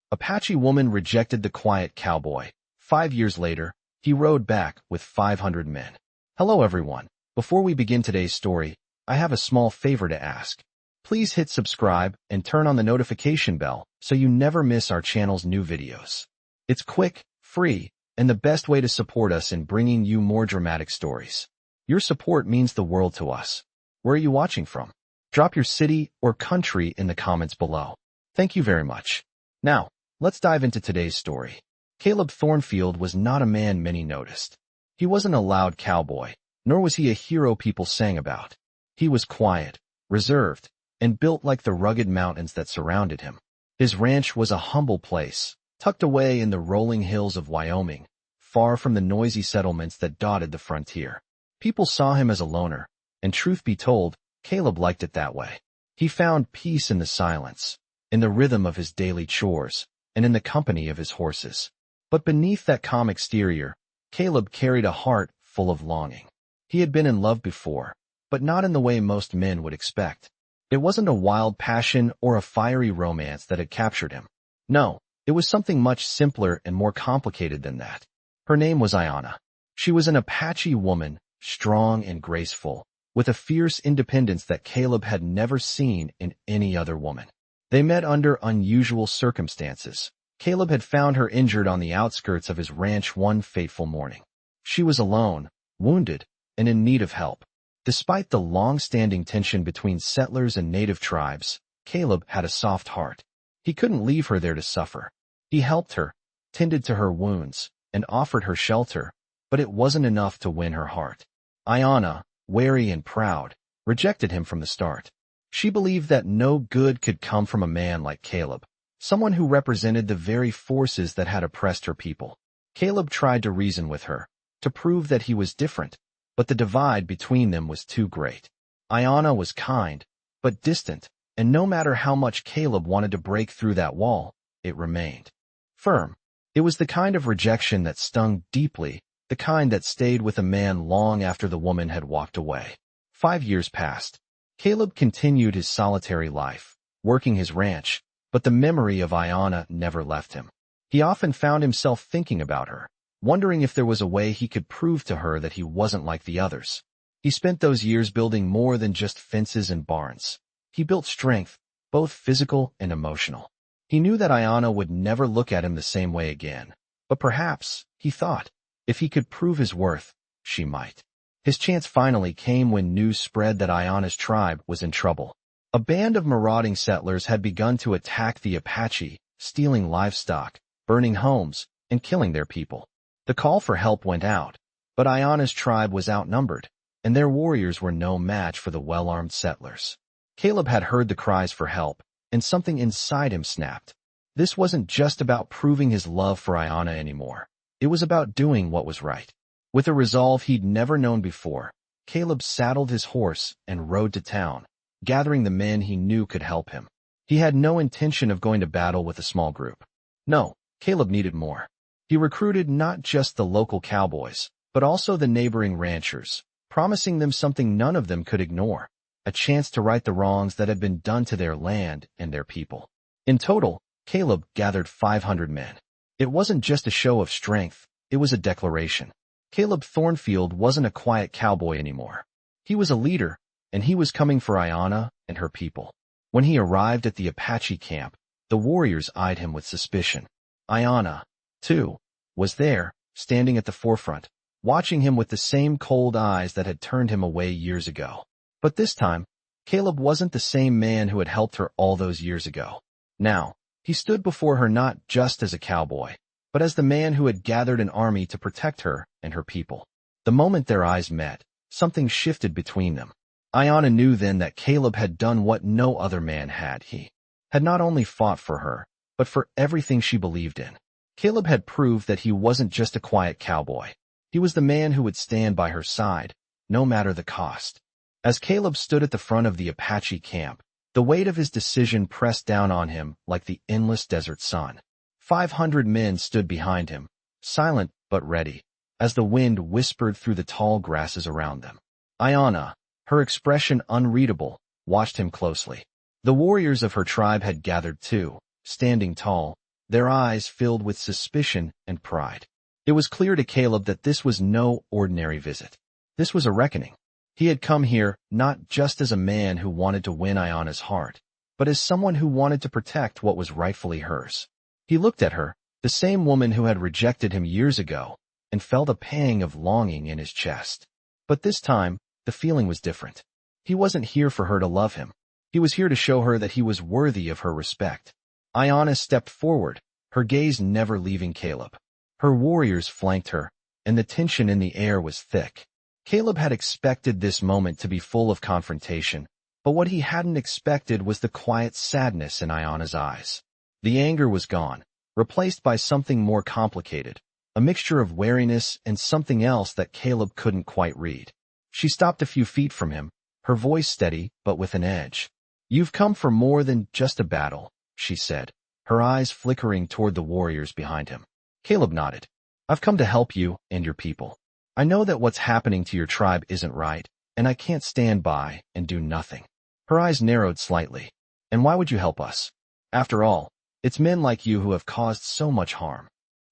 Apache woman rejected the quiet cowboy. 5 years later, he rode back with 500 men. Hello everyone. Before we begin today's story, I have a small favor to ask. Please hit subscribe and turn on the notification bell so you never miss our channel's new videos. It's quick, free, and the best way to support us in bringing you more dramatic stories. Your support means the world to us. Where are you watching from? Drop your city or country in the comments below. Thank you very much. Now, let's dive into today's story. Caleb Thornfield was not a man many noticed. He wasn't a loud cowboy, nor was he a hero people sang about. He was quiet, reserved, and built like the rugged mountains that surrounded him. His ranch was a humble place, tucked away in the rolling hills of Wyoming, far from the noisy settlements that dotted the frontier. People saw him as a loner, and truth be told, Caleb liked it that way. He found peace in the silence, in the rhythm of his daily chores, and in the company of his horses. But beneath that calm exterior, Caleb carried a heart full of longing. He had been in love before, but not in the way most men would expect. It wasn't a wild passion or a fiery romance that had captured him. No, it was something much simpler and more complicated than that. Her name was Ayanna. She was an Apache woman, strong and graceful, with a fierce independence that Caleb had never seen in any other woman. They met under unusual circumstances. Caleb had found her injured on the outskirts of his ranch one fateful morning. She was alone, wounded, and in need of help. Despite the long-standing tension between settlers and native tribes, Caleb had a soft heart. He couldn't leave her there to suffer. He helped her, tended to her wounds, and offered her shelter, but it wasn't enough to win her heart. Ayanna, wary and proud, rejected him from the start. She believed that no good could come from a man like Caleb, someone who represented the very forces that had oppressed her people. Caleb tried to reason with her, to prove that he was different, but the divide between them was too great. Ayanna was kind, but distant, and no matter how much Caleb wanted to break through that wall, it remained firm. It was the kind of rejection that stung deeply, the kind that stayed with a man long after the woman had walked away. 5 years passed. Caleb continued his solitary life, working his ranch, but the memory of Ayanna never left him. He often found himself thinking about her, wondering if there was a way he could prove to her that he wasn't like the others. He spent those years building more than just fences and barns. He built strength, both physical and emotional. He knew that Ayanna would never look at him the same way again, but perhaps, he thought, if he could prove his worth, she might. His chance finally came when news spread that Ayanna's tribe was in trouble. A band of marauding settlers had begun to attack the Apache, stealing livestock, burning homes, and killing their people. The call for help went out, but Ayanna's tribe was outnumbered, and their warriors were no match for the well-armed settlers. Caleb had heard the cries for help, and something inside him snapped. This wasn't just about proving his love for Ayanna anymore. It was about doing what was right. With a resolve he'd never known before, Caleb saddled his horse and rode to town, gathering the men he knew could help him. He had no intention of going to battle with a small group. No, Caleb needed more. He recruited not just the local cowboys, but also the neighboring ranchers, promising them something none of them could ignore, a chance to right the wrongs that had been done to their land and their people. In total, Caleb gathered 500 men. It wasn't just a show of strength, it was a declaration. Caleb Thornfield wasn't a quiet cowboy anymore. He was a leader, and he was coming for Ayanna and her people. When he arrived at the Apache camp, the warriors eyed him with suspicion. Ayanna, too, was there, standing at the forefront, watching him with the same cold eyes that had turned him away years ago. But this time, Caleb wasn't the same man who had helped her all those years ago. Now, he stood before her not just as a cowboy, but as the man who had gathered an army to protect her and her people. The moment their eyes met, something shifted between them. Ayanna knew then that Caleb had done what no other man had. He had not only fought for her, but for everything she believed in. Caleb had proved that he wasn't just a quiet cowboy. He was the man who would stand by her side, no matter the cost. As Caleb stood at the front of the Apache camp, the weight of his decision pressed down on him like the endless desert sun. 500 men stood behind him, silent but ready, as the wind whispered through the tall grasses around them. Ayanna, her expression unreadable, watched him closely. The warriors of her tribe had gathered too, standing tall, their eyes filled with suspicion and pride. It was clear to Caleb that this was no ordinary visit. This was a reckoning. He had come here not just as a man who wanted to win Iona's heart, but as someone who wanted to protect what was rightfully hers. He looked at her, the same woman who had rejected him years ago, and felt a pang of longing in his chest. But this time, the feeling was different. He wasn't here for her to love him. He was here to show her that he was worthy of her respect. Iona stepped forward, her gaze never leaving Caleb. Her warriors flanked her, and the tension in the air was thick. Caleb had expected this moment to be full of confrontation, but what he hadn't expected was the quiet sadness in Iona's eyes. The anger was gone, replaced by something more complicated, a mixture of wariness and something else that Caleb couldn't quite read. She stopped a few feet from him, her voice steady but with an edge. "You've come for more than just a battle," she said, her eyes flickering toward the warriors behind him. Caleb nodded. "I've come to help you and your people. I know that what's happening to your tribe isn't right, and I can't stand by and do nothing." Her eyes narrowed slightly. "And why would you help us? After all, it's men like you who have caused so much harm."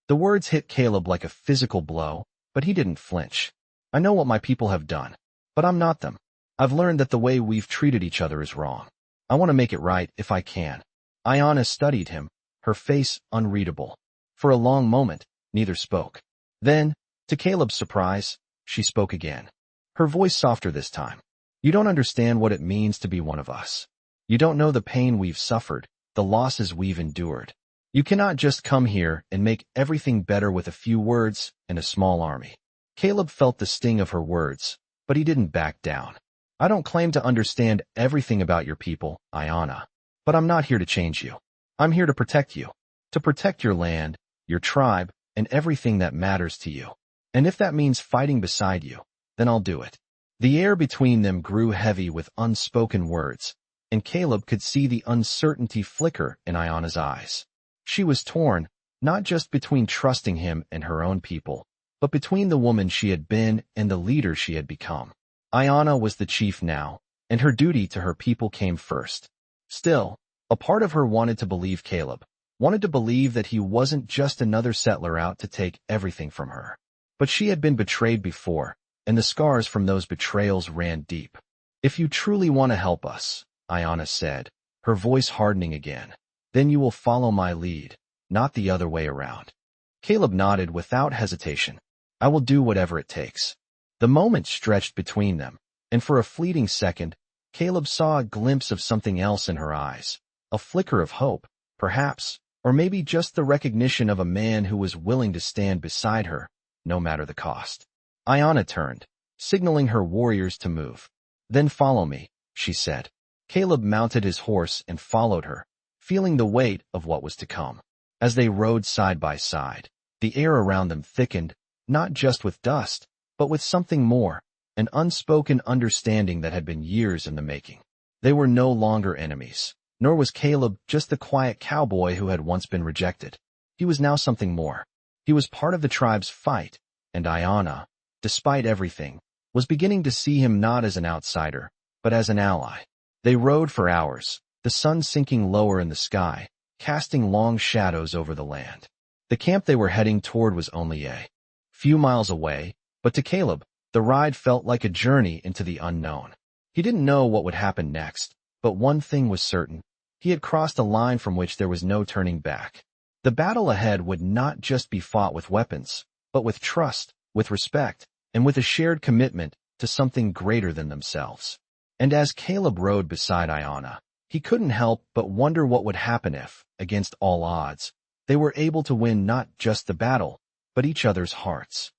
The words hit Caleb like a physical blow, but he didn't flinch. "I know what my people have done, but I'm not them. I've learned that the way we've treated each other is wrong. I want to make it right if I can." Iona studied him, her face unreadable. For a long moment, neither spoke. Then, to Caleb's surprise, she spoke again. Her voice softer this time. "You don't understand what it means to be one of us. You don't know the pain we've suffered, the losses we've endured. You cannot just come here and make everything better with a few words and a small army." Caleb felt the sting of her words, but he didn't back down. "I don't claim to understand everything about your people, Iona, but I'm not here to change you. I'm here to protect you, to protect your land, your tribe, and everything that matters to you. And if that means fighting beside you, then I'll do it." The air between them grew heavy with unspoken words, and Caleb could see the uncertainty flicker in Iona's eyes. She was torn, not just between trusting him and her own people, but between the woman she had been and the leader she had become. Iona was the chief now, and her duty to her people came first. Still, a part of her wanted to believe Caleb, wanted to believe that he wasn't just another settler out to take everything from her. But she had been betrayed before, and the scars from those betrayals ran deep. "If you truly want to help us," Iona said, her voice hardening again, "then you will follow my lead, not the other way around." Caleb nodded without hesitation. "I will do whatever it takes." The moment stretched between them, and for a fleeting second, Caleb saw a glimpse of something else in her eyes, a flicker of hope, perhaps, or maybe just the recognition of a man who was willing to stand beside her, no matter the cost. Iona turned, signaling her warriors to move. "Then follow me," she said. Caleb mounted his horse and followed her, feeling the weight of what was to come. As they rode side by side, the air around them thickened, not just with dust, but with something more, an unspoken understanding that had been years in the making. They were no longer enemies, nor was Caleb just the quiet cowboy who had once been rejected. He was now something more. He was part of the tribe's fight, and Iona, despite everything, was beginning to see him not as an outsider, but as an ally. They rode for hours, the sun sinking lower in the sky, casting long shadows over the land. The camp they were heading toward was only a few miles away, but to Caleb, the ride felt like a journey into the unknown. He didn't know what would happen next, but one thing was certain. He had crossed a line from which there was no turning back. The battle ahead would not just be fought with weapons, but with trust, with respect, and with a shared commitment to something greater than themselves. And as Caleb rode beside Iona, he couldn't help but wonder what would happen if, against all odds, they were able to win not just the battle, but each other's hearts.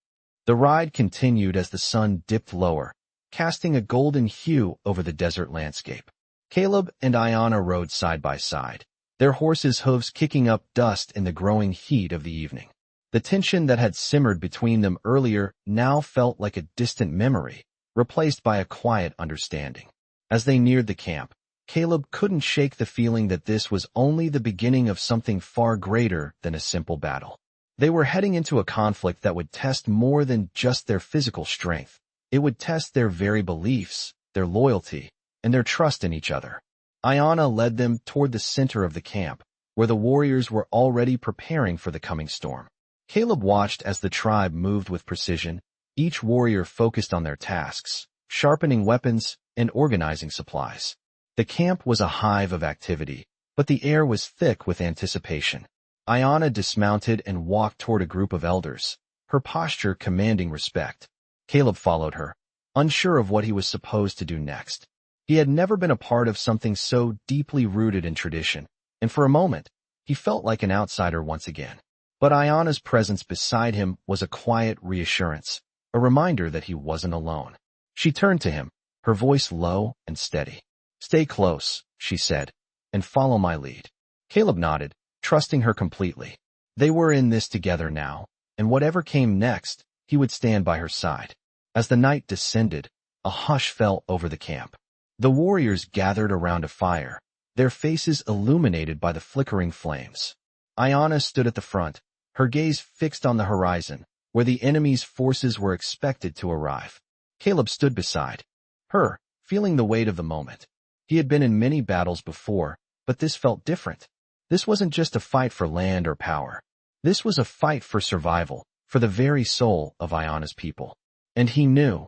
The ride continued as the sun dipped lower, casting a golden hue over the desert landscape. Caleb and Iona rode side by side, their horses' hooves kicking up dust in the growing heat of the evening. The tension that had simmered between them earlier now felt like a distant memory, replaced by a quiet understanding. As they neared the camp, Caleb couldn't shake the feeling that this was only the beginning of something far greater than a simple battle. They were heading into a conflict that would test more than just their physical strength. It would test their very beliefs, their loyalty, and their trust in each other. Iona led them toward the center of the camp, where the warriors were already preparing for the coming storm. Caleb watched as the tribe moved with precision, each warrior focused on their tasks, sharpening weapons and organizing supplies. The camp was a hive of activity, but the air was thick with anticipation. Ayanna dismounted and walked toward a group of elders, her posture commanding respect. Caleb followed her, unsure of what he was supposed to do next. He had never been a part of something so deeply rooted in tradition, and for a moment, he felt like an outsider once again. But Ayanna's presence beside him was a quiet reassurance, a reminder that he wasn't alone. She turned to him, her voice low and steady. "Stay close," she said, "and follow my lead." Caleb nodded, trusting her completely. They were in this together now, and whatever came next, he would stand by her side. As the night descended, a hush fell over the camp. The warriors gathered around a fire, their faces illuminated by the flickering flames. Ayanna stood at the front, her gaze fixed on the horizon, where the enemy's forces were expected to arrive. Caleb stood beside her, feeling the weight of the moment. He had been in many battles before, but this felt different. This wasn't just a fight for land or power. This was a fight for survival, for the very soul of Ayanna's people. And he knew,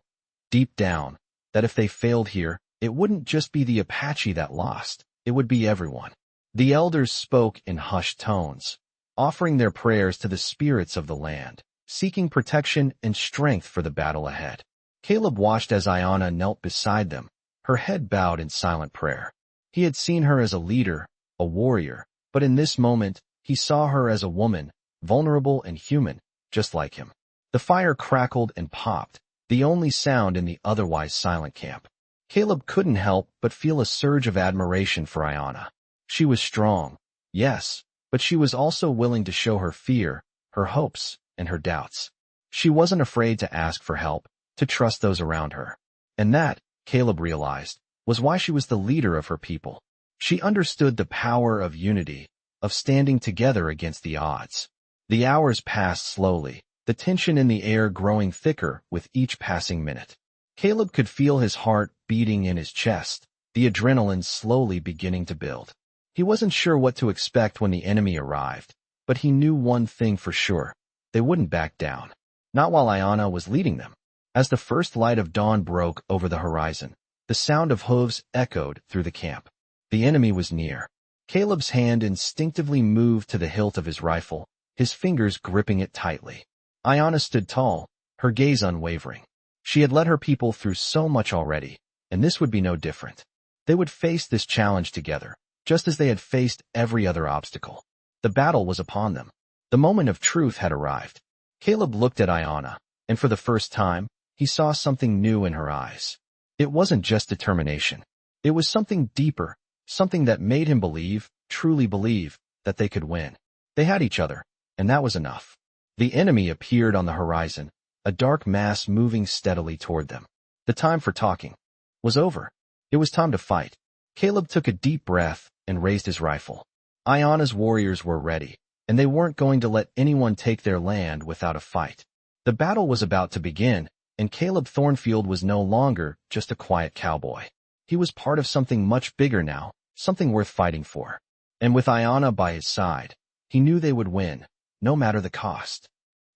deep down, that if they failed here, it wouldn't just be the Apache that lost, it would be everyone. The elders spoke in hushed tones, offering their prayers to the spirits of the land, seeking protection and strength for the battle ahead. Caleb watched as Ayanna knelt beside them, her head bowed in silent prayer. He had seen her as a leader, a warrior, but in this moment, he saw her as a woman, vulnerable and human, just like him. The fire crackled and popped, the only sound in the otherwise silent camp. Caleb couldn't help but feel a surge of admiration for Ayanna. She was strong, yes, but she was also willing to show her fear, her hopes, and her doubts. She wasn't afraid to ask for help, to trust those around her. And that, Caleb realized, was why she was the leader of her people. She understood the power of unity, of standing together against the odds. The hours passed slowly, the tension in the air growing thicker with each passing minute. Caleb could feel his heart beating in his chest, the adrenaline slowly beginning to build. He wasn't sure what to expect when the enemy arrived, but he knew one thing for sure. They wouldn't back down. Not while Ayanna was leading them. As the first light of dawn broke over the horizon, the sound of hooves echoed through the camp. The enemy was near. Caleb's hand instinctively moved to the hilt of his rifle, his fingers gripping it tightly. Ayanna stood tall, her gaze unwavering. She had led her people through so much already, and this would be no different. They would face this challenge together, just as they had faced every other obstacle. The battle was upon them. The moment of truth had arrived. Caleb looked at Ayanna, and for the first time, he saw something new in her eyes. It wasn't just determination. It was something deeper, something that made him believe, truly believe, that they could win. They had each other, and that was enough. The enemy appeared on the horizon, a dark mass moving steadily toward them. The time for talking was over. It was time to fight. Caleb took a deep breath and raised his rifle. Ayanna's warriors were ready, and they weren't going to let anyone take their land without a fight. The battle was about to begin, and Caleb Thornfield was no longer just a quiet cowboy. He was part of something much bigger now, something worth fighting for. And with Ayanna by his side, he knew they would win, no matter the cost.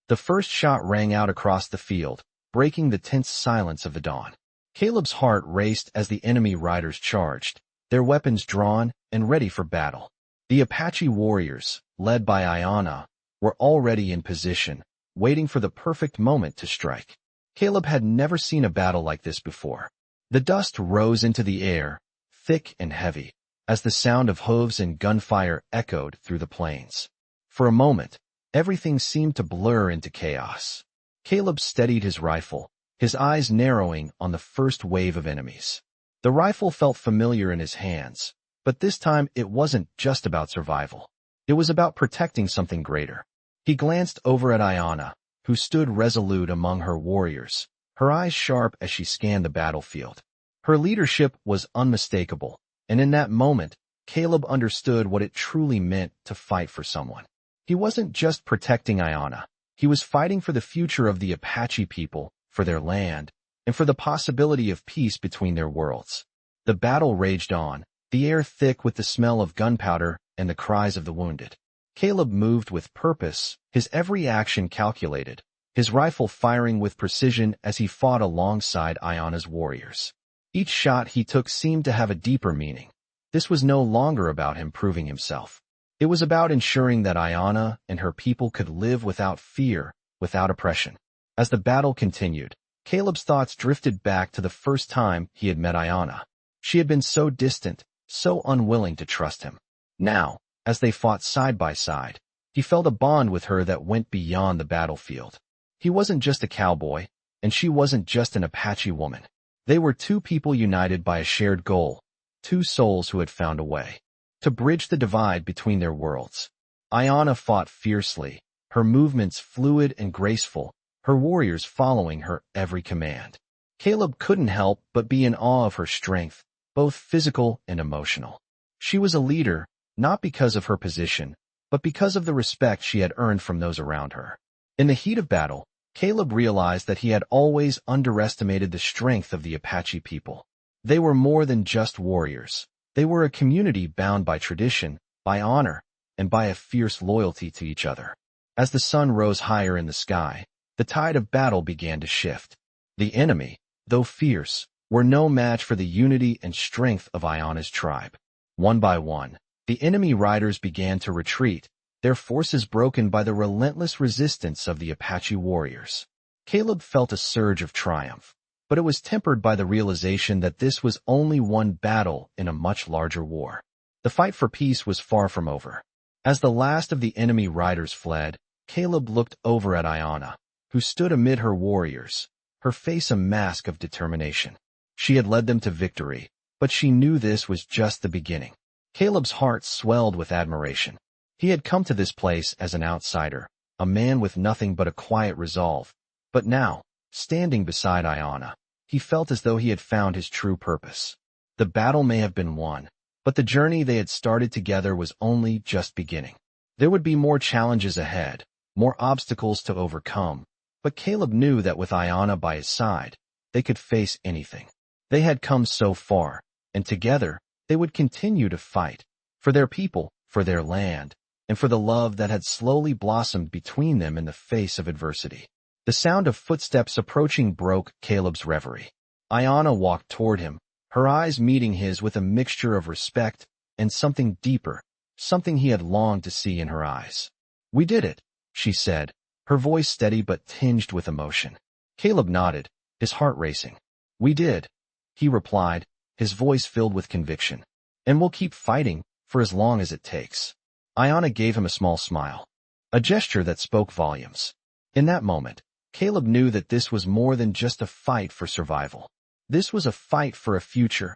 The first shot rang out across the field, breaking the tense silence of the dawn. Caleb's heart raced as the enemy riders charged, their weapons drawn and ready for battle. The Apache warriors, led by Ayanna, were already in position, waiting for the perfect moment to strike. Caleb had never seen a battle like this before. The dust rose into the air, thick and heavy, as the sound of hooves and gunfire echoed through the plains. For a moment, everything seemed to blur into chaos. Caleb steadied his rifle, his eyes narrowing on the first wave of enemies. The rifle felt familiar in his hands, but this time it wasn't just about survival. It was about protecting something greater. He glanced over at Ayanna, who stood resolute among her warriors, her eyes sharp as she scanned the battlefield. Her leadership was unmistakable, and in that moment, Caleb understood what it truly meant to fight for someone. He wasn't just protecting Ayanna. He was fighting for the future of the Apache people, for their land, and for the possibility of peace between their worlds. The battle raged on, the air thick with the smell of gunpowder and the cries of the wounded. Caleb moved with purpose, his every action calculated, his rifle firing with precision as he fought alongside Iana's warriors. Each shot he took seemed to have a deeper meaning. This was no longer about him proving himself. It was about ensuring that Iana and her people could live without fear, without oppression. As the battle continued, Caleb's thoughts drifted back to the first time he had met Iana. She had been so distant, so unwilling to trust him. Now, as they fought side by side, he felt a bond with her that went beyond the battlefield. He wasn't just a cowboy, and she wasn't just an Apache woman. They were two people united by a shared goal, two souls who had found a way to bridge the divide between their worlds. Iana fought fiercely, her movements fluid and graceful, her warriors following her every command. Caleb couldn't help but be in awe of her strength, both physical and emotional. She was a leader, not because of her position, but because of the respect she had earned from those around her. In the heat of battle, Caleb realized that he had always underestimated the strength of the Apache people. They were more than just warriors. They were a community bound by tradition, by honor, and by a fierce loyalty to each other. As the sun rose higher in the sky, the tide of battle began to shift. The enemy, though fierce, were no match for the unity and strength of Iana's tribe. One by one, the enemy riders began to retreat, their forces broken by the relentless resistance of the Apache warriors. Caleb felt a surge of triumph, but it was tempered by the realization that this was only one battle in a much larger war. The fight for peace was far from over. As the last of the enemy riders fled, Caleb looked over at Iana, who stood amid her warriors, her face a mask of determination. She had led them to victory, but she knew this was just the beginning. Caleb's heart swelled with admiration. He had come to this place as an outsider, a man with nothing but a quiet resolve. But now, standing beside Iana, he felt as though he had found his true purpose. The battle may have been won, but the journey they had started together was only just beginning. There would be more challenges ahead, more obstacles to overcome, but Caleb knew that with Iana by his side, they could face anything. They had come so far, and together, they would continue to fight, for their people, for their land, and for the love that had slowly blossomed between them in the face of adversity. The sound of footsteps approaching broke Caleb's reverie. Iana walked toward him, her eyes meeting his with a mixture of respect and something deeper, something he had longed to see in her eyes. "We did it," she said, her voice steady but tinged with emotion. Caleb nodded, his heart racing. "We did," he replied, his voice filled with conviction. "And we'll keep fighting for as long as it takes." Iana gave him a small smile, a gesture that spoke volumes. In that moment, Caleb knew that this was more than just a fight for survival. This was a fight for a future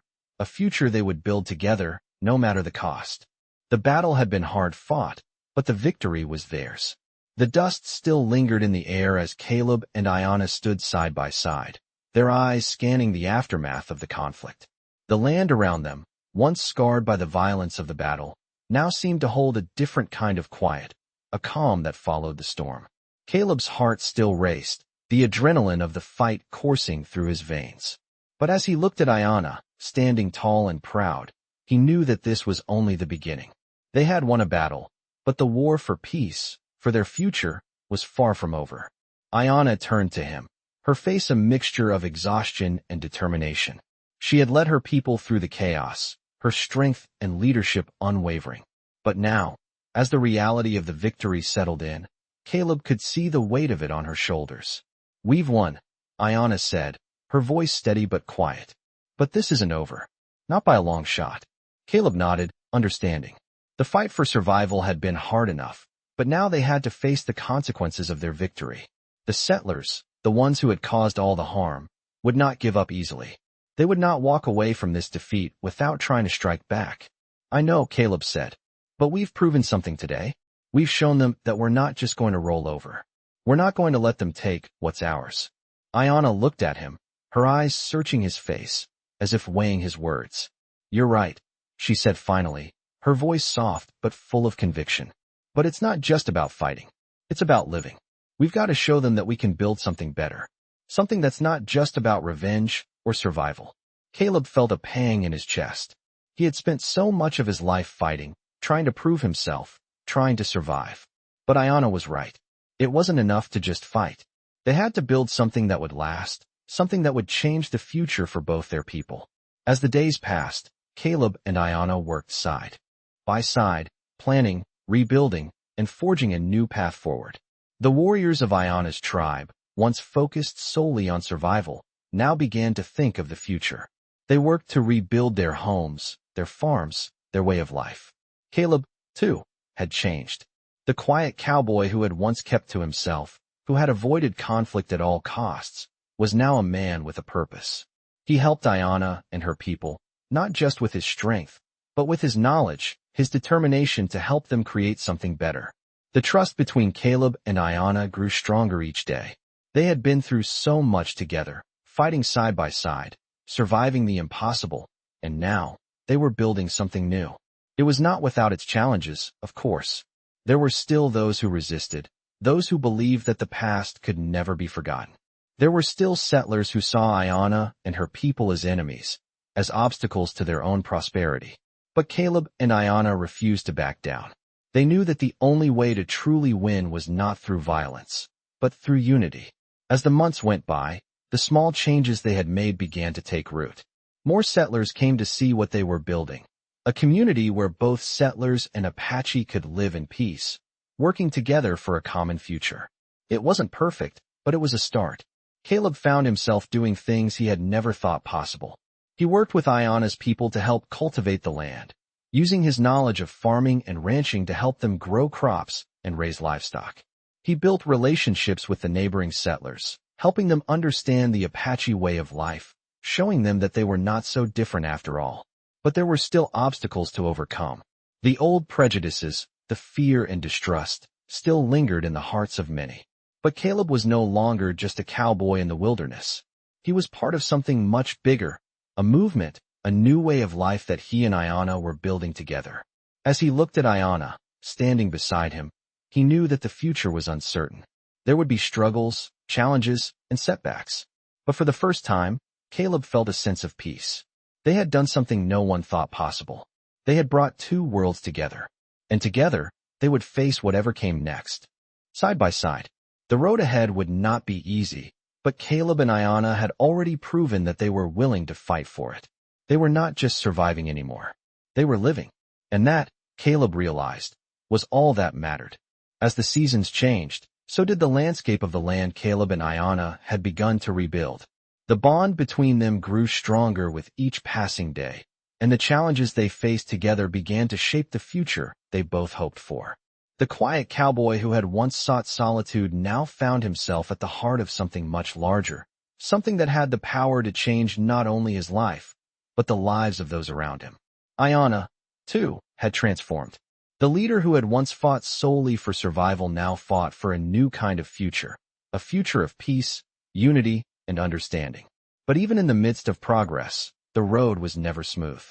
they would build together, no matter the cost. The battle had been hard fought, but the victory was theirs. The dust still lingered in the air as Caleb and Iana stood side by side, their eyes scanning the aftermath of the conflict. The land around them, once scarred by the violence of the battle, now seemed to hold a different kind of quiet, a calm that followed the storm. Caleb's heart still raced, the adrenaline of the fight coursing through his veins. But as he looked at Iana, standing tall and proud, he knew that this was only the beginning. They had won a battle, but the war for peace, for their future, was far from over. Iana turned to him, her face a mixture of exhaustion and determination. She had led her people through the chaos, her strength and leadership unwavering. But now, as the reality of the victory settled in, Caleb could see the weight of it on her shoulders. "We've won," Iana said, her voice steady but quiet. "But this isn't over. Not by a long shot." Caleb nodded, understanding. The fight for survival had been hard enough, but now they had to face the consequences of their victory. The settlers, the ones who had caused all the harm, would not give up easily. They would not walk away from this defeat without trying to strike back. "I know," Caleb said, "but we've proven something today. We've shown them that we're not just going to roll over. We're not going to let them take what's ours." Iana looked at him, her eyes searching his face, as if weighing his words. "You're right," she said finally, her voice soft but full of conviction. "But it's not just about fighting. It's about living. We've got to show them that we can build something better. Something that's not just about revenge or survival." Caleb felt a pang in his chest. He had spent so much of his life fighting, trying to prove himself, trying to survive. But Ayanna was right. It wasn't enough to just fight. They had to build something that would last, something that would change the future for both their people. As the days passed, Caleb and Ayanna worked side by side, planning, rebuilding, and forging a new path forward. The warriors of Ayanna's tribe, once focused solely on survival, now began to think of the future. They worked to rebuild their homes, their farms, their way of life. Caleb, too, had changed. The quiet cowboy who had once kept to himself, who had avoided conflict at all costs, was now a man with a purpose. He helped Ayanna and her people, not just with his strength, but with his knowledge, his determination to help them create something better. The trust between Caleb and Ayanna grew stronger each day. They had been through so much together, fighting side by side, surviving the impossible, and now, they were building something new. It was not without its challenges, of course. There were still those who resisted, those who believed that the past could never be forgotten. There were still settlers who saw Ayanna and her people as enemies, as obstacles to their own prosperity. But Caleb and Ayanna refused to back down. They knew that the only way to truly win was not through violence, but through unity. As the months went by, the small changes they had made began to take root. More settlers came to see what they were building. A community where both settlers and Apache could live in peace, working together for a common future. It wasn't perfect, but it was a start. Caleb found himself doing things he had never thought possible. He worked with Ayanna's people to help cultivate the land, using his knowledge of farming and ranching to help them grow crops and raise livestock. He built relationships with the neighboring settlers, helping them understand the Apache way of life, showing them that they were not so different after all. But there were still obstacles to overcome. The old prejudices, the fear and distrust, still lingered in the hearts of many. But Caleb was no longer just a cowboy in the wilderness. He was part of something much bigger, a movement, a new way of life that he and Ayanna were building together. As he looked at Ayanna, standing beside him, he knew that the future was uncertain. There would be struggles, challenges, and setbacks. But for the first time, Caleb felt a sense of peace. They had done something no one thought possible. They had brought two worlds together. And together, they would face whatever came next. Side by side. The road ahead would not be easy, but Caleb and Ayanna had already proven that they were willing to fight for it. They were not just surviving anymore. They were living. And that, Caleb realized, was all that mattered. As the seasons changed, so did the landscape of the land Caleb and Ayanna had begun to rebuild. The bond between them grew stronger with each passing day, and the challenges they faced together began to shape the future they both hoped for. The quiet cowboy who had once sought solitude now found himself at the heart of something much larger, something that had the power to change not only his life, but the lives of those around him. Ayanna, too, had transformed. The leader who had once fought solely for survival now fought for a new kind of future, a future of peace, unity, and understanding. But even in the midst of progress, the road was never smooth.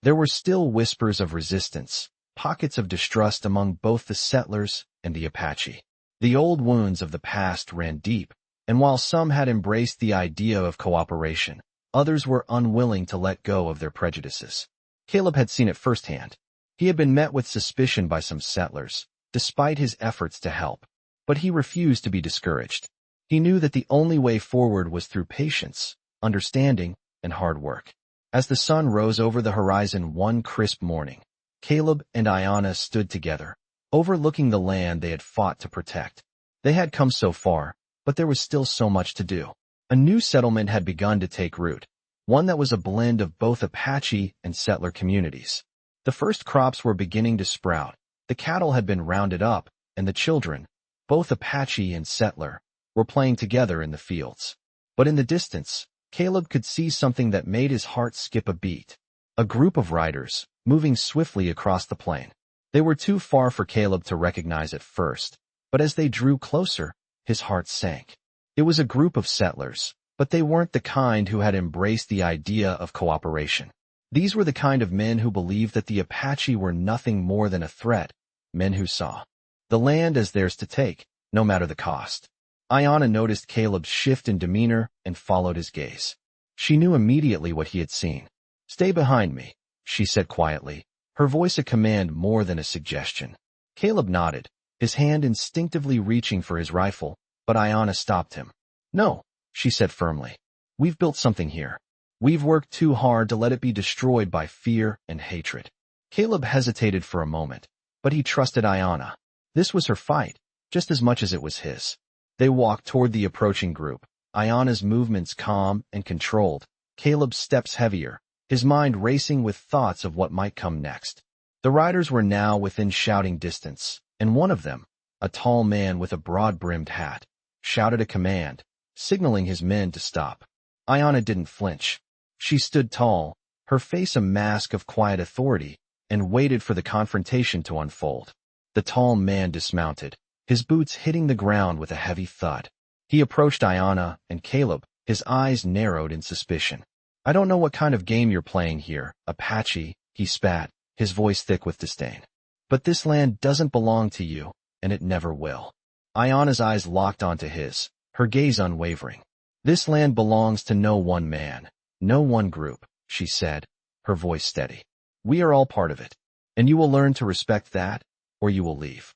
There were still whispers of resistance, pockets of distrust among both the settlers and the Apache. The old wounds of the past ran deep, and while some had embraced the idea of cooperation, others were unwilling to let go of their prejudices. Caleb had seen it firsthand. He had been met with suspicion by some settlers, despite his efforts to help. But he refused to be discouraged. He knew that the only way forward was through patience, understanding, and hard work. As the sun rose over the horizon one crisp morning, Caleb and Ayanna stood together, overlooking the land they had fought to protect. They had come so far, but there was still so much to do. A new settlement had begun to take root, one that was a blend of both Apache and settler communities. The first crops were beginning to sprout, the cattle had been rounded up, and the children, both Apache and settler, were playing together in the fields. But in the distance, Caleb could see something that made his heart skip a beat. A group of riders, moving swiftly across the plain. They were too far for Caleb to recognize at first, but as they drew closer, his heart sank. It was a group of settlers, but they weren't the kind who had embraced the idea of cooperation. These were the kind of men who believed that the Apache were nothing more than a threat, men who saw the land as theirs to take, no matter the cost. Ayanna noticed Caleb's shift in demeanor and followed his gaze. She knew immediately what he had seen. "Stay behind me," she said quietly, her voice a command more than a suggestion. Caleb nodded, his hand instinctively reaching for his rifle, but Ayanna stopped him. No, she said firmly. We've built something here. We've worked too hard to let it be destroyed by fear and hatred. Caleb hesitated for a moment, but he trusted Ayanna. This was her fight, just as much as it was his. They walked toward the approaching group, Ayanna's movements calm and controlled, Caleb's steps heavier, his mind racing with thoughts of what might come next. The riders were now within shouting distance, and one of them, a tall man with a broad-brimmed hat, shouted a command, signaling his men to stop. Ayanna didn't flinch. She stood tall, her face a mask of quiet authority, and waited for the confrontation to unfold. The tall man dismounted, his boots hitting the ground with a heavy thud. He approached Ayanna and Caleb, his eyes narrowed in suspicion. I don't know what kind of game you're playing here, Apache, he spat, his voice thick with disdain. But this land doesn't belong to you, and it never will. Ayanna's eyes locked onto his, her gaze unwavering. This land belongs to no one man, no one group, she said, her voice steady. We are all part of it, and you will learn to respect that, or you will leave.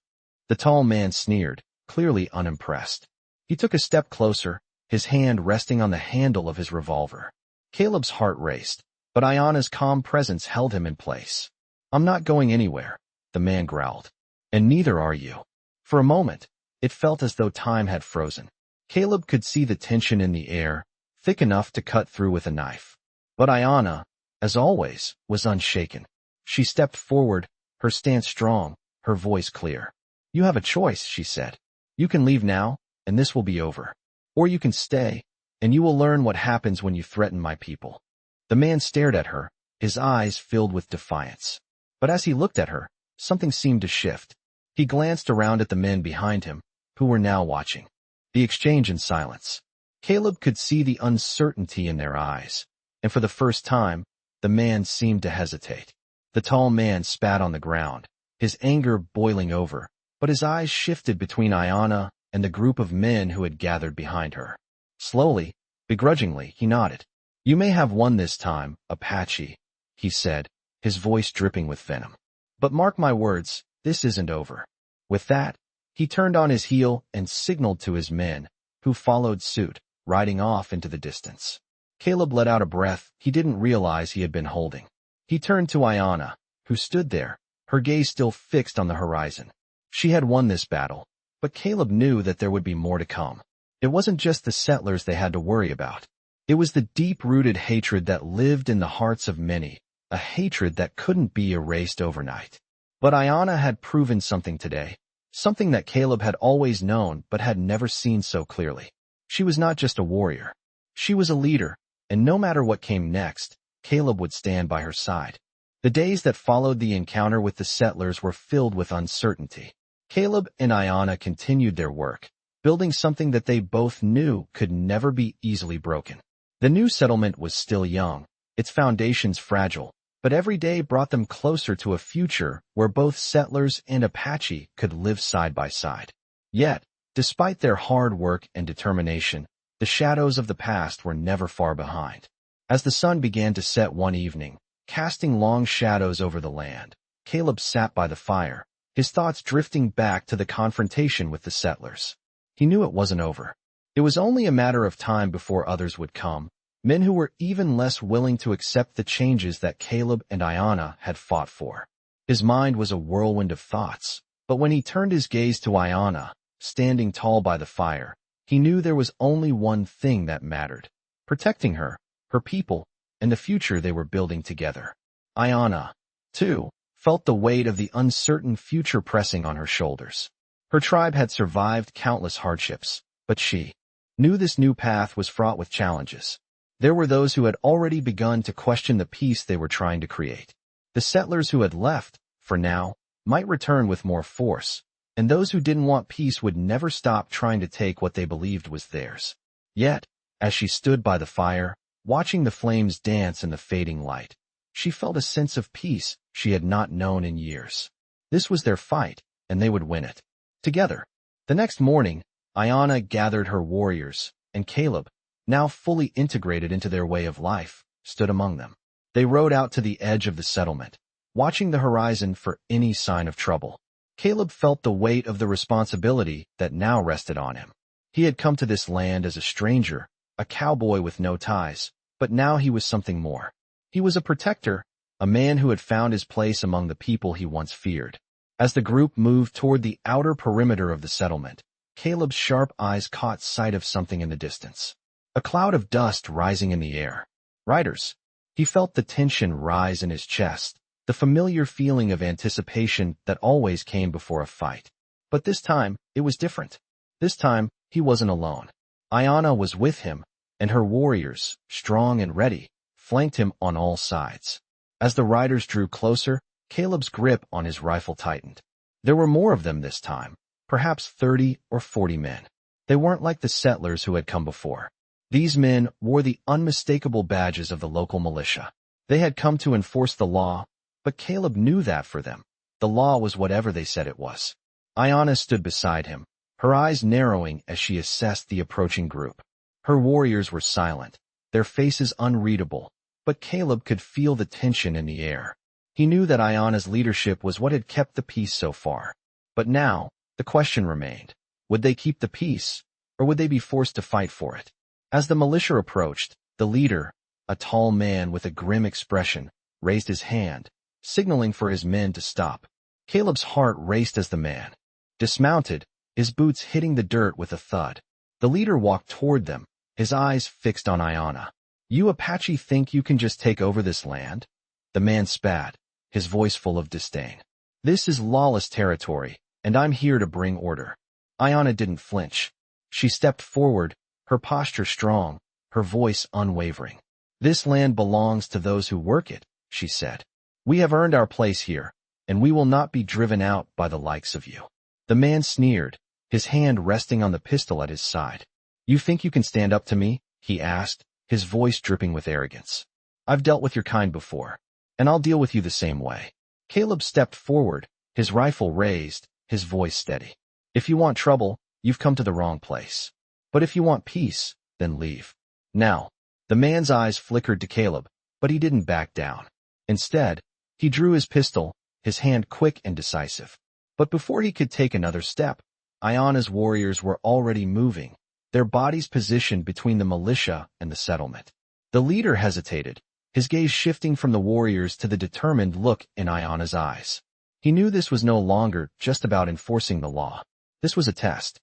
The tall man sneered, clearly unimpressed. He took a step closer, his hand resting on the handle of his revolver. Caleb's heart raced, but Ayanna's calm presence held him in place. I'm not going anywhere, the man growled. And neither are you. For a moment, it felt as though time had frozen. Caleb could see the tension in the air, thick enough to cut through with a knife. But Ayanna, as always, was unshaken. She stepped forward, her stance strong, her voice clear. You have a choice, she said. You can leave now, and this will be over. Or you can stay, and you will learn what happens when you threaten my people. The man stared at her, his eyes filled with defiance. But as he looked at her, something seemed to shift. He glanced around at the men behind him, who were now watching. The exchange in silence. Caleb could see the uncertainty in their eyes, and for the first time, the man seemed to hesitate. The tall man spat on the ground, his anger boiling over, but his eyes shifted between Ayanna and the group of men who had gathered behind her. Slowly, begrudgingly, he nodded. You may have won this time, Apache, he said, his voice dripping with venom. But mark my words, this isn't over. With that, he turned on his heel and signaled to his men, who followed suit, riding off into the distance. Caleb let out a breath he didn't realize he had been holding. He turned to Ayanna, who stood there, her gaze still fixed on the horizon. She had won this battle, but Caleb knew that there would be more to come. It wasn't just the settlers they had to worry about. It was the deep-rooted hatred that lived in the hearts of many, a hatred that couldn't be erased overnight. But Ayanna had proven something today, something that Caleb had always known but had never seen so clearly. She was not just a warrior. She was a leader, and no matter what came next, Caleb would stand by her side. The days that followed the encounter with the settlers were filled with uncertainty. Caleb and Ayanna continued their work, building something that they both knew could never be easily broken. The new settlement was still young, its foundations fragile, but every day brought them closer to a future where both settlers and Apache could live side by side. Yet, despite their hard work and determination, the shadows of the past were never far behind. As the sun began to set one evening, casting long shadows over the land, Caleb sat by the fire, his thoughts drifting back to the confrontation with the settlers. He knew it wasn't over. It was only a matter of time before others would come, men who were even less willing to accept the changes that Caleb and Ayanna had fought for. His mind was a whirlwind of thoughts, but when he turned his gaze to Ayanna, standing tall by the fire, he knew there was only one thing that mattered: protecting her, her people, and the future they were building together. Ayanna, too, felt the weight of the uncertain future pressing on her shoulders. Her tribe had survived countless hardships, but she knew this new path was fraught with challenges. There were those who had already begun to question the peace they were trying to create. The settlers who had left, for now, might return with more force, and those who didn't want peace would never stop trying to take what they believed was theirs. Yet, as she stood by the fire, watching the flames dance in the fading light, she felt a sense of peace she had not known in years. This was their fight, and they would win it. Together. The next morning, Ayanna gathered her warriors, and Caleb, now fully integrated into their way of life, stood among them. They rode out to the edge of the settlement, watching the horizon for any sign of trouble. Caleb felt the weight of the responsibility that now rested on him. He had come to this land as a stranger, a cowboy with no ties, but now he was something more. He was a protector, a man who had found his place among the people he once feared. As the group moved toward the outer perimeter of the settlement, Caleb's sharp eyes caught sight of something in the distance. A cloud of dust rising in the air. Riders. He felt the tension rise in his chest, the familiar feeling of anticipation that always came before a fight. But this time, it was different. This time, he wasn't alone. Ayanna was with him, and her warriors, strong and ready, flanked him on all sides. As the riders drew closer, Caleb's grip on his rifle tightened. There were more of them this time, perhaps 30 or 40 men. They weren't like the settlers who had come before. These men wore the unmistakable badges of the local militia. They had come to enforce the law, but Caleb knew that for them, the law was whatever they said it was. Ayanna stood beside him, her eyes narrowing as she assessed the approaching group. Her warriors were silent, their faces unreadable, but Caleb could feel the tension in the air. He knew that Ayanna's leadership was what had kept the peace so far. But now, the question remained. Would they keep the peace, or would they be forced to fight for it? As the militia approached, the leader, a tall man with a grim expression, raised his hand, signaling for his men to stop. Caleb's heart raced as the man dismounted, his boots hitting the dirt with a thud. The leader walked toward them, his eyes fixed on Ayanna. "You Apache think you can just take over this land?" The man spat, his voice full of disdain. "This is lawless territory, and I'm here to bring order." Ayanna didn't flinch. She stepped forward, her posture strong, her voice unwavering. "This land belongs to those who work it," she said. "We have earned our place here, and we will not be driven out by the likes of you." The man sneered, his hand resting on the pistol at his side. "You think you can stand up to me?" he asked, his voice dripping with arrogance. "I've dealt with your kind before, and I'll deal with you the same way." Caleb stepped forward, his rifle raised, his voice steady. "If you want trouble, you've come to the wrong place. But if you want peace, then leave. Now." The man's eyes flickered to Caleb, but he didn't back down. Instead, he drew his pistol, his hand quick and decisive. But before he could take another step, Ayanna's warriors were already moving, their bodies positioned between the militia and the settlement. The leader hesitated, his gaze shifting from the warriors to the determined look in Ayanna's eyes. He knew this was no longer just about enforcing the law. This was a test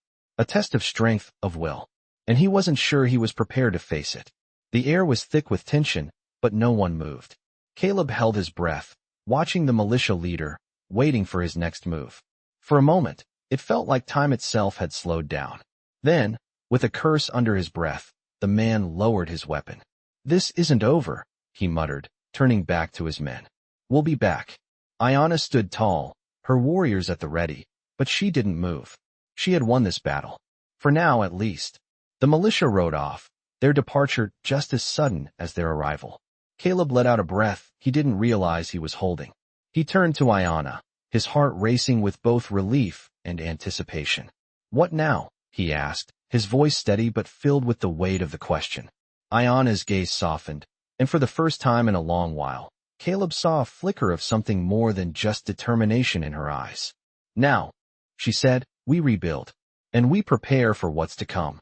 of strength, of will. And he wasn't sure he was prepared to face it. The air was thick with tension, but no one moved. Caleb held his breath, watching the militia leader, waiting for his next move. For a moment, it felt like time itself had slowed down. Then, with a curse under his breath, the man lowered his weapon. "This isn't over," he muttered, turning back to his men. "We'll be back." Ayanna stood tall, her warriors at the ready, but she didn't move. She had won this battle. For now, at least. The militia rode off, their departure just as sudden as their arrival. Caleb let out a breath he didn't realize he was holding. He turned to Ayanna, his heart racing with both relief and anticipation. "What now?" he asked, his voice steady but filled with the weight of the question. Ayanna's gaze softened, and for the first time in a long while, Caleb saw a flicker of something more than just determination in her eyes. "Now," she said, "we rebuild, and we prepare for what's to come."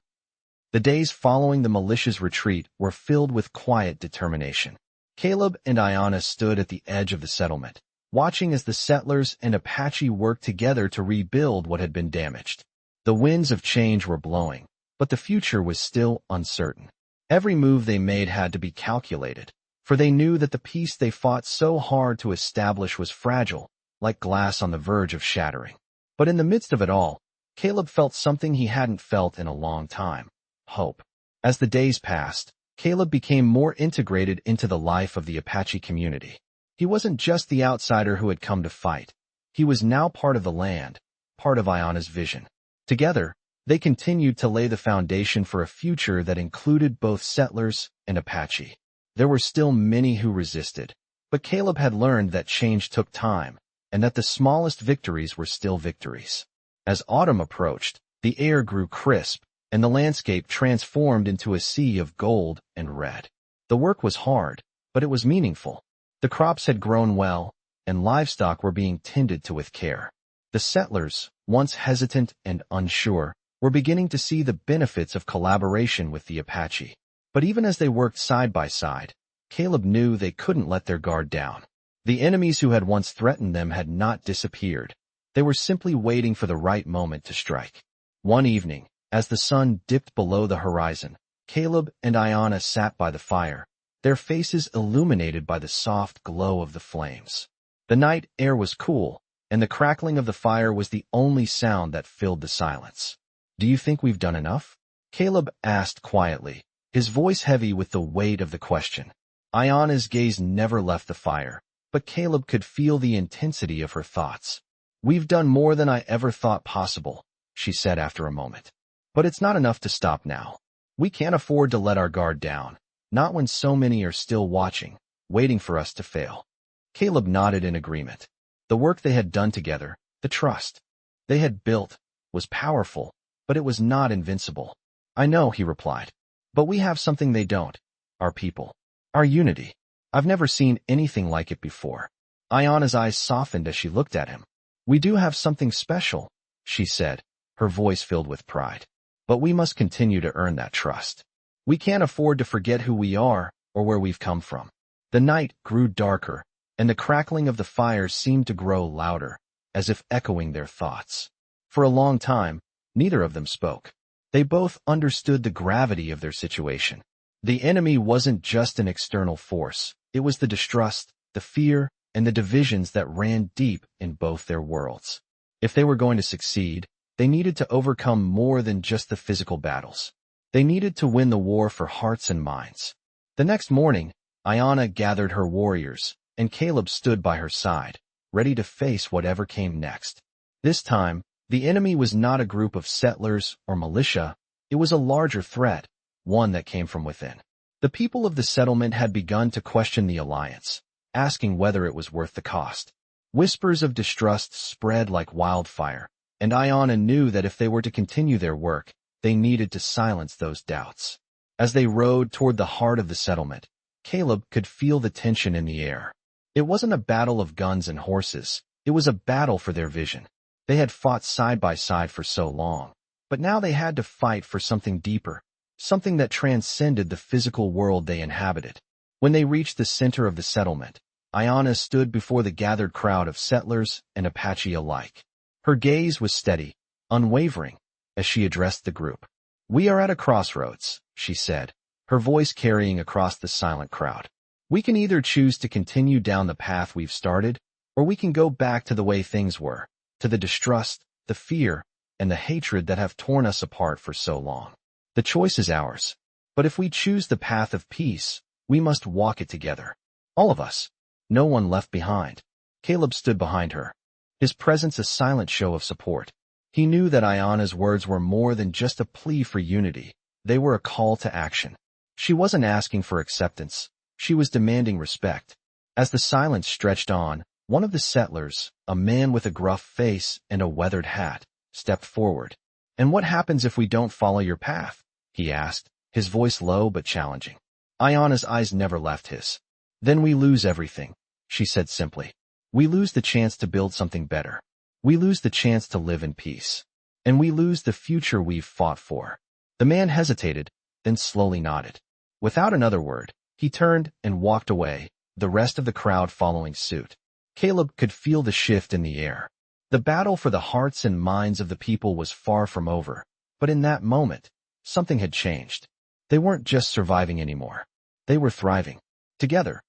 The days following the militia's retreat were filled with quiet determination. Caleb and Ayanna stood at the edge of the settlement, watching as the settlers and Apache worked together to rebuild what had been damaged. The winds of change were blowing, but the future was still uncertain. Every move they made had to be calculated, for they knew that the peace they fought so hard to establish was fragile, like glass on the verge of shattering. But in the midst of it all, Caleb felt something he hadn't felt in a long time: hope. As the days passed, Caleb became more integrated into the life of the Apache community. He wasn't just the outsider who had come to fight. He was now part of the land, part of Ayanna's vision. Together, they continued to lay the foundation for a future that included both settlers and Apache. There were still many who resisted, but Caleb had learned that change took time, and that the smallest victories were still victories. As autumn approached, the air grew crisp, and the landscape transformed into a sea of gold and red. The work was hard, but it was meaningful. The crops had grown well, and livestock were being tended to with care. The settlers, once hesitant and unsure, were beginning to see the benefits of collaboration with the Apache. But even as they worked side by side, Caleb knew they couldn't let their guard down. The enemies who had once threatened them had not disappeared. They were simply waiting for the right moment to strike. One evening, as the sun dipped below the horizon, Caleb and Ayanna sat by the fire, their faces illuminated by the soft glow of the flames. The night air was cool, and the crackling of the fire was the only sound that filled the silence. "Do you think we've done enough?" Caleb asked quietly, his voice heavy with the weight of the question. Ayanna's gaze never left the fire, but Caleb could feel the intensity of her thoughts. "We've done more than I ever thought possible," she said after a moment. "But it's not enough to stop now. We can't afford to let our guard down, not when so many are still watching, waiting for us to fail." Caleb nodded in agreement. The work they had done together, the trust they had built, was powerful, but it was not invincible. "I know," he replied. "But we have something they don't. Our people. Our unity. I've never seen anything like it before." Ayanna's eyes softened as she looked at him. "We do have something special," she said, her voice filled with pride. "But we must continue to earn that trust. We can't afford to forget who we are or where we've come from." The night grew darker, and the crackling of the fires seemed to grow louder, as if echoing their thoughts. For a long time, neither of them spoke. They both understood the gravity of their situation. The enemy wasn't just an external force. It was the distrust, the fear, and the divisions that ran deep in both their worlds. If they were going to succeed, they needed to overcome more than just the physical battles. They needed to win the war for hearts and minds. The next morning, Ayanna gathered her warriors, and Caleb stood by her side, ready to face whatever came next. This time, the enemy was not a group of settlers or militia. It was a larger threat, one that came from within. The people of the settlement had begun to question the alliance, asking whether it was worth the cost. Whispers of distrust spread like wildfire, and Ayanna knew that if they were to continue their work, they needed to silence those doubts. As they rode toward the heart of the settlement, Caleb could feel the tension in the air. It wasn't a battle of guns and horses. It was a battle for their vision. They had fought side by side for so long, but now they had to fight for something deeper, something that transcended the physical world they inhabited. When they reached the center of the settlement, Ayanna stood before the gathered crowd of settlers and Apache alike. Her gaze was steady, unwavering, as she addressed the group. "We are at a crossroads," she said, her voice carrying across the silent crowd. "We can either choose to continue down the path we've started, or we can go back to the way things were, to the distrust, the fear, and the hatred that have torn us apart for so long. The choice is ours. But if we choose the path of peace, we must walk it together. All of us. No one left behind." Caleb stood behind her, his presence a silent show of support. He knew that Ayanna's words were more than just a plea for unity. They were a call to action. She wasn't asking for acceptance. She was demanding respect. As the silence stretched on, one of the settlers, a man with a gruff face and a weathered hat, stepped forward. "And what happens if we don't follow your path?" he asked, his voice low but challenging. Ayanna's eyes never left his. "Then we lose everything," she said simply. "We lose the chance to build something better. We lose the chance to live in peace. And we lose the future we've fought for." The man hesitated, then slowly nodded. Without another word, he turned and walked away, the rest of the crowd following suit. Caleb could feel the shift in the air. The battle for the hearts and minds of the people was far from over, but in that moment, something had changed. They weren't just surviving anymore. They were thriving. Together.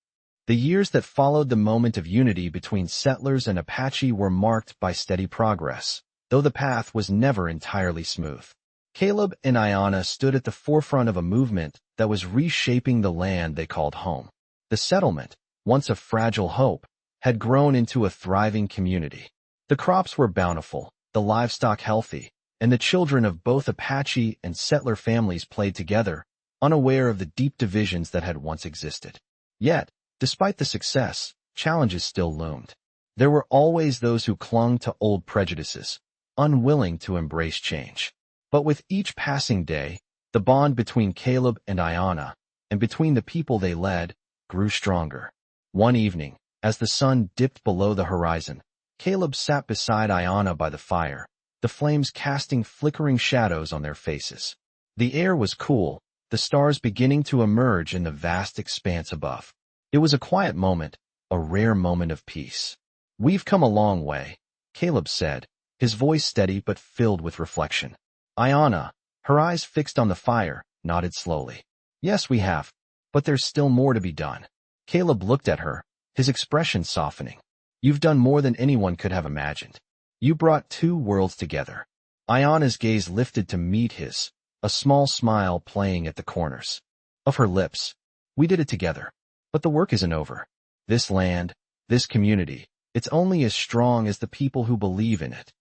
The years that followed the moment of unity between settlers and Apache were marked by steady progress, though the path was never entirely smooth. Caleb and Ayanna stood at the forefront of a movement that was reshaping the land they called home. The settlement, once a fragile hope, had grown into a thriving community. The crops were bountiful, the livestock healthy, and the children of both Apache and settler families played together, unaware of the deep divisions that had once existed. Yet, despite the success, challenges still loomed. There were always those who clung to old prejudices, unwilling to embrace change. But with each passing day, the bond between Caleb and Ayanna, and between the people they led, grew stronger. One evening, as the sun dipped below the horizon, Caleb sat beside Ayanna by the fire, the flames casting flickering shadows on their faces. The air was cool, the stars beginning to emerge in the vast expanse above. It was a quiet moment, a rare moment of peace. "We've come a long way," Caleb said, his voice steady but filled with reflection. Ayanna, her eyes fixed on the fire, nodded slowly. "Yes, we have, but there's still more to be done." Caleb looked at her, his expression softening. "You've done more than anyone could have imagined. You brought two worlds together." Ayanna's gaze lifted to meet his, a small smile playing at the corners of her lips. "We did it together. But the work isn't over. This land, this community, it's only as strong as the people who believe in it."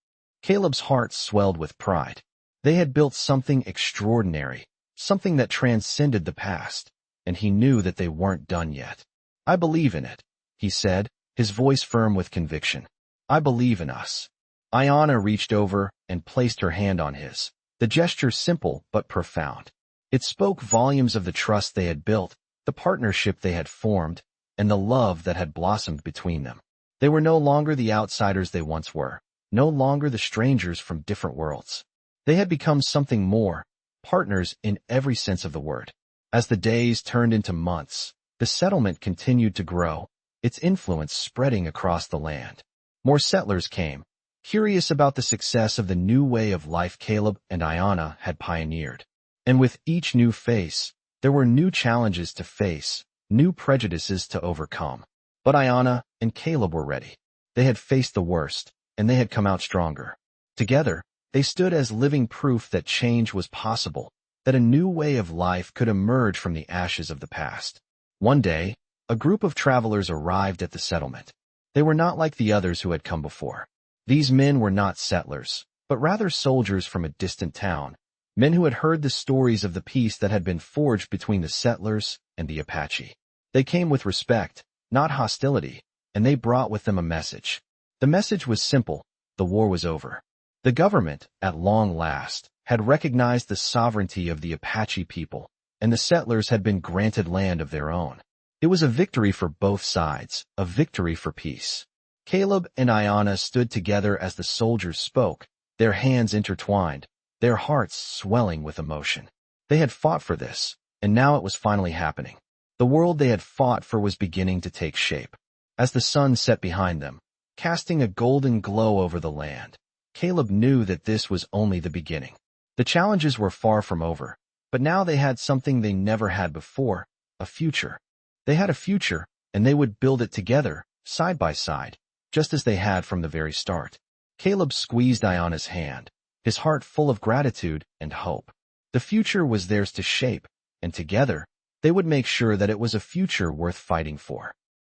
Caleb's heart swelled with pride. They had built something extraordinary, something that transcended the past, and he knew that they weren't done yet. "I believe in it," he said, his voice firm with conviction. "I believe in us." Ayanna reached over and placed her hand on his, the gesture simple but profound. It spoke volumes of the trust they had built, the partnership they had formed, and the love that had blossomed between them. They were no longer the outsiders they once were, no longer the strangers from different worlds. They had become something more, partners in every sense of the word. As the days turned into months, the settlement continued to grow, its influence spreading across the land. More settlers came, curious about the success of the new way of life Caleb and Ayanna had pioneered. And with each new face, there were new challenges to face, new prejudices to overcome. But Ayanna and Caleb were ready. They had faced the worst, and they had come out stronger. Together, they stood as living proof that change was possible, that a new way of life could emerge from the ashes of the past. One day, a group of travelers arrived at the settlement. They were not like the others who had come before. These men were not settlers, but rather soldiers from a distant town, men who had heard the stories of the peace that had been forged between the settlers and the Apache. They came with respect, not hostility, and they brought with them a message. The message was simple: the war was over. The government, at long last, had recognized the sovereignty of the Apache people, and the settlers had been granted land of their own. It was a victory for both sides, a victory for peace. Caleb and Ayanna stood together as the soldiers spoke, their hands intertwined, their hearts swelling with emotion. They had fought for this, and now it was finally happening. The world they had fought for was beginning to take shape. As the sun set behind them, casting a golden glow over the land, Caleb knew that this was only the beginning. The challenges were far from over, but now they had something they never had before, a future. They had a future, and they would build it together, side by side, just as they had from the very start. Caleb squeezed Ayanna's hand, his heart full of gratitude and hope. The future was theirs to shape, and together, they would make sure that it was a future worth fighting for.